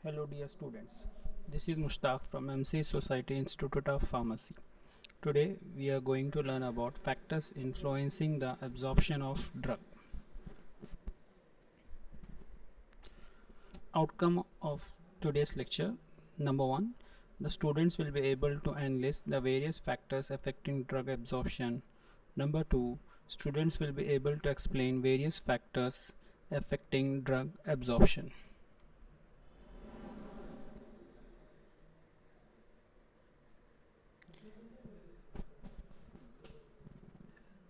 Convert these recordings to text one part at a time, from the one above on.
Hello dear students, this is Mushtaq from MC Society Institute of Pharmacy. Today we are going to learn about factors influencing the absorption of drug. Outcome of today's lecture: number 1, the students will be able to enlist the various factors affecting drug absorption. Number 2, students will be able to explain various factors affecting drug absorption.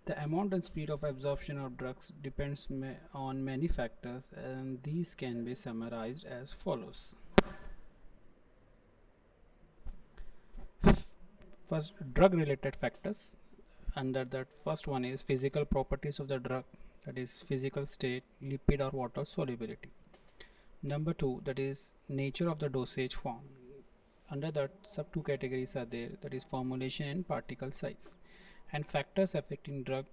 The amount and speed of absorption of drugs depends on many factors, and these can be summarized as follows. First, drug related factors. Under that, first one is physical properties of the drug, that is physical state, lipid or water solubility. Number 2, that is nature of the dosage form. Under that, sub two categories are there, that is formulation and particle size. And factors affecting drug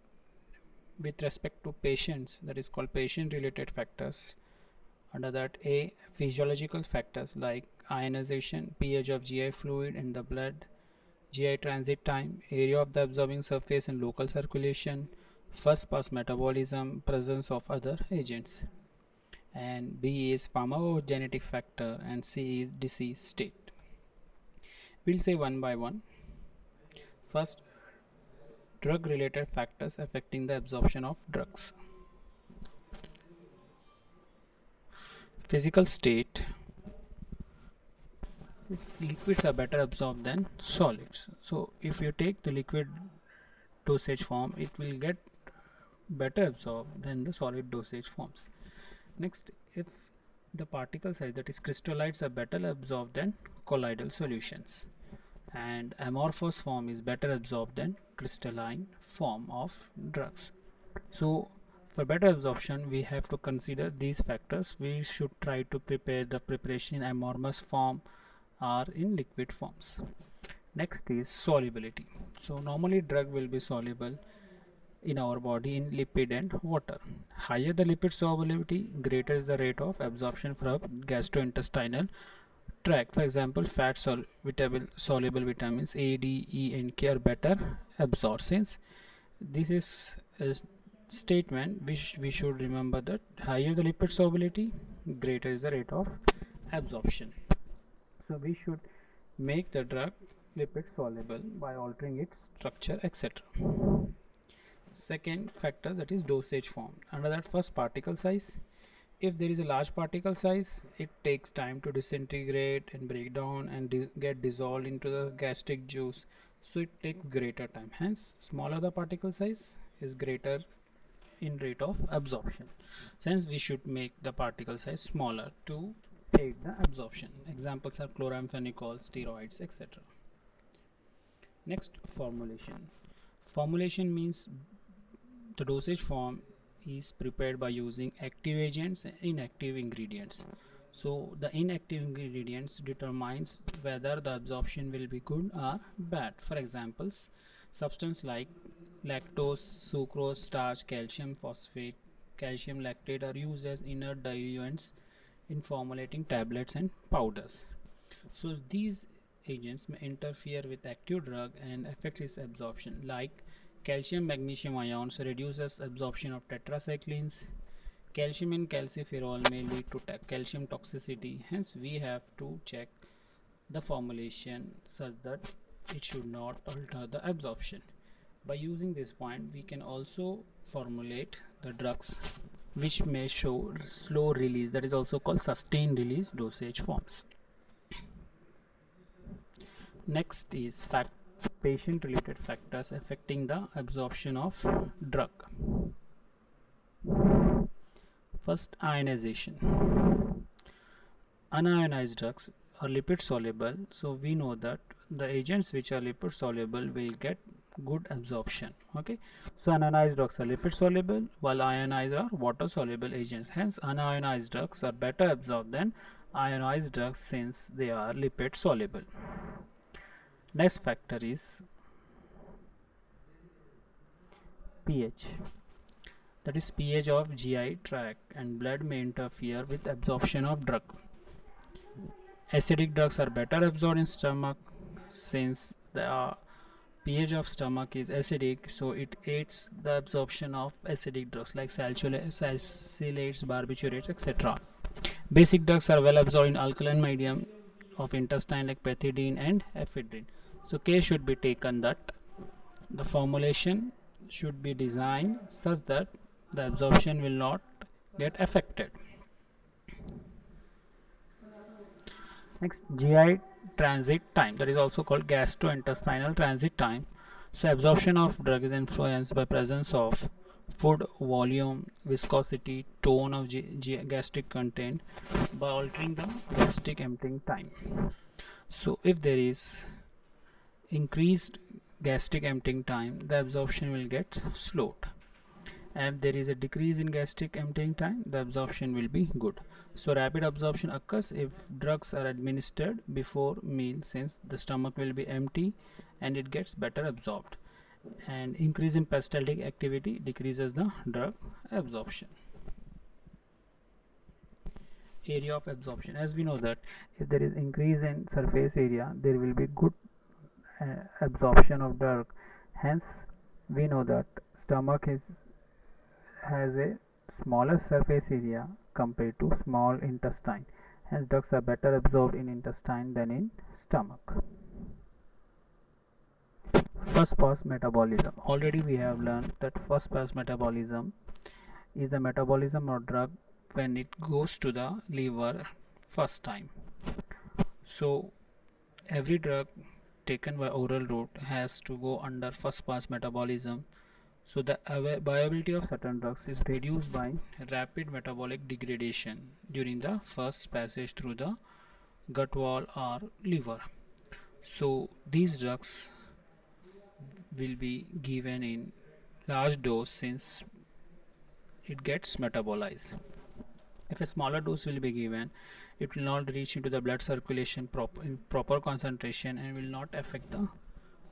with respect to patients, that is called patient related factors. Under that, A, physiological factors like ionization, pH of GI fluid in the blood, GI transit time, area of the absorbing surface and local circulation, first pass metabolism, presence of other agents. And B is pharmacogenetic factor, and C is disease state. We'll say one by one. First, drug related factors affecting the absorption of drugs. Physical state: liquids are better absorbed than solids. So if you take the liquid dosage form, it will get better absorbed than the solid dosage forms. Next, if the particle size, that is crystallites, are better absorbed than colloidal solutions, and amorphous form is better absorbed than crystalline form of drugs. So for better absorption, we have to consider these factors. We should try to prepare the preparation in amorphous form or in liquid forms. Next is solubility. So normally drug will be soluble in our body in lipid and water. Higher the lipid solubility, greater is the rate of absorption from gastrointestinal tract. For example, fat soluble vitamins A, D, E, and K are better absorbed. Since this is a statement which we should remember, that higher the lipid solubility, greater is the rate of absorption. So we should make the drug lipid soluble by altering its structure, etc. Second factor, that is dosage form. Under that, first particle size. If there is a large particle size, it takes time to disintegrate and break down and get dissolved into the gastric juice, so it takes greater time. Hence, smaller the particle size is greater in rate of absorption. Since we should make the particle size smaller to aid the absorption. Examples are chloramphenicol, steroids, etc. Next, formulation. Formulation means the dosage form is prepared by using active agents and inactive ingredients. So the inactive ingredients determines whether the absorption will be good or bad. For examples, substance like lactose, sucrose, starch, calcium phosphate, calcium lactate are used as inert diluents in formulating tablets and powders. So these agents may interfere with active drug and affects its absorption, like calcium magnesium ions reduces absorption of tetracyclines. Calcium and calciferol may lead to calcium toxicity. Hence we have to check the formulation such that it should not alter the absorption. By using this point, we can also formulate the drugs which may show slow release, that is also called sustained release dosage forms. Next is patient related factors affecting the absorption of drug. First, ionization. Unionized drugs are lipid soluble, so we know that the agents which are lipid soluble will get good absorption. Okay, so unionized drugs are lipid soluble while ionized are water soluble agents. Hence unionized drugs are better absorbed than ionized drugs since they are lipid soluble. Next factor is pH. That is pH of GI tract and blood may interfere with absorption of drug. Acidic drugs are better absorbed in stomach since the pH of stomach is acidic, so it aids the absorption of acidic drugs like salicylates, barbiturates, etc. Basic drugs are well absorbed in alkaline medium of intestine like pethidine and ephedrine. So care should be taken that the formulation should be designed such that the absorption will not get affected. Next, GI transit time, that is also called gastrointestinal transit time. So absorption of drug is influenced by presence of food volume, viscosity, tone of gastric content by altering the gastric emptying time. So if there is increased gastric emptying time, the absorption will get slowed. And if there is a decrease in gastric emptying time, the absorption will be good. So rapid absorption occurs if drugs are administered before meal, since the stomach will be empty and it gets better absorbed. And increase in peristaltic activity decreases the drug absorption. Area of absorption, as we know that if there is increase in surface area, there will be good absorption of drug. Hence we know that stomach has a smaller surface area compared to small intestine. Hence drugs are better absorbed in intestine than in stomach. First pass metabolism. Already we have learned that first pass metabolism is the metabolism of drug when it goes to the liver first time. So every drug taken by oral route has to go under first pass metabolism. So the viability of certain drugs is reduced by rapid metabolic degradation during the first passage through the gut wall or liver. So these drugs will be given in large dose since it gets metabolized. If a smaller dose will be given, it will not reach into the blood circulation in proper concentration and will not affect the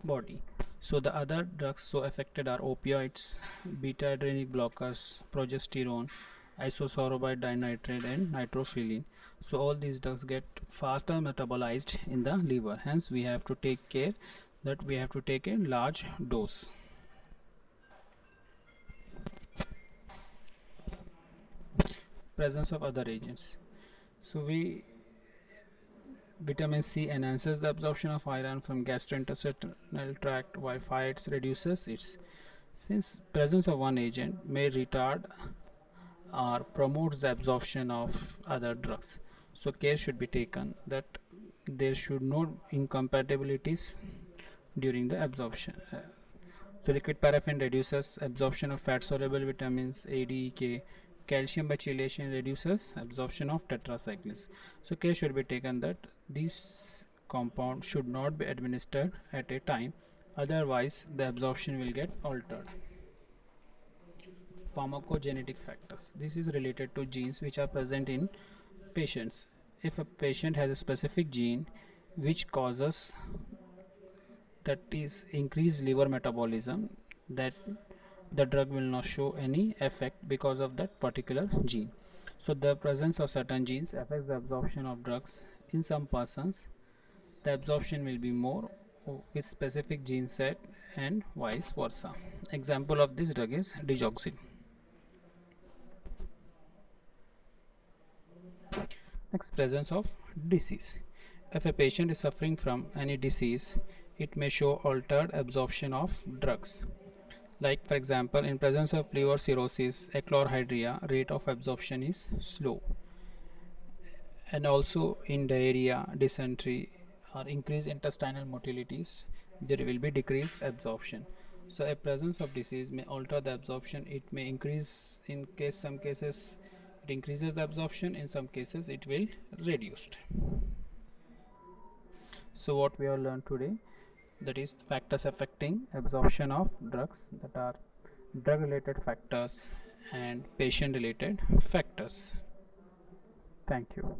body. So the other drugs so affected are opioids, beta adrenergic blockers, progesterone, isosorbide dinitrate and nitrophylline. So all these drugs get faster metabolized in the liver. Hence we have to take care that we have to take a large dose. Presence of other agents. So vitamin C enhances the absorption of iron from gastrointestinal tract, while fights reduces its. Since presence of one agent may retard or promotes the absorption of other drugs, so care should be taken that there should no incompatibilities during the absorption. So liquid paraffin reduces absorption of fat soluble vitamins A, D, E, K. Calcium by chelation reduces absorption of tetracyclines. So care should be taken that these compounds should not be administered at a time, otherwise the absorption will get altered. Pharmacogenetic factors. This is related to genes which are present in patients. If a patient has a specific gene which causes that is increased liver metabolism, that the drug will not show any effect because of that particular gene. So the presence of certain genes affects the absorption of drugs. In some persons the absorption will be more with specific gene set and vice versa. Example of this drug is digoxin. Next, presence of disease. If a patient is suffering from any disease, it may show altered absorption of drugs. Like for example, in presence of liver cirrhosis, achlorhydria, rate of absorption is slow. And also in diarrhea, dysentery or increased intestinal motilities, there will be decreased absorption. So a presence of disease may alter the absorption. It may increase in some cases it increases the absorption, in some cases it will reduced. So what we have learned today, that is factors affecting absorption of drugs, that are drug related factors and patient related factors. Thank you.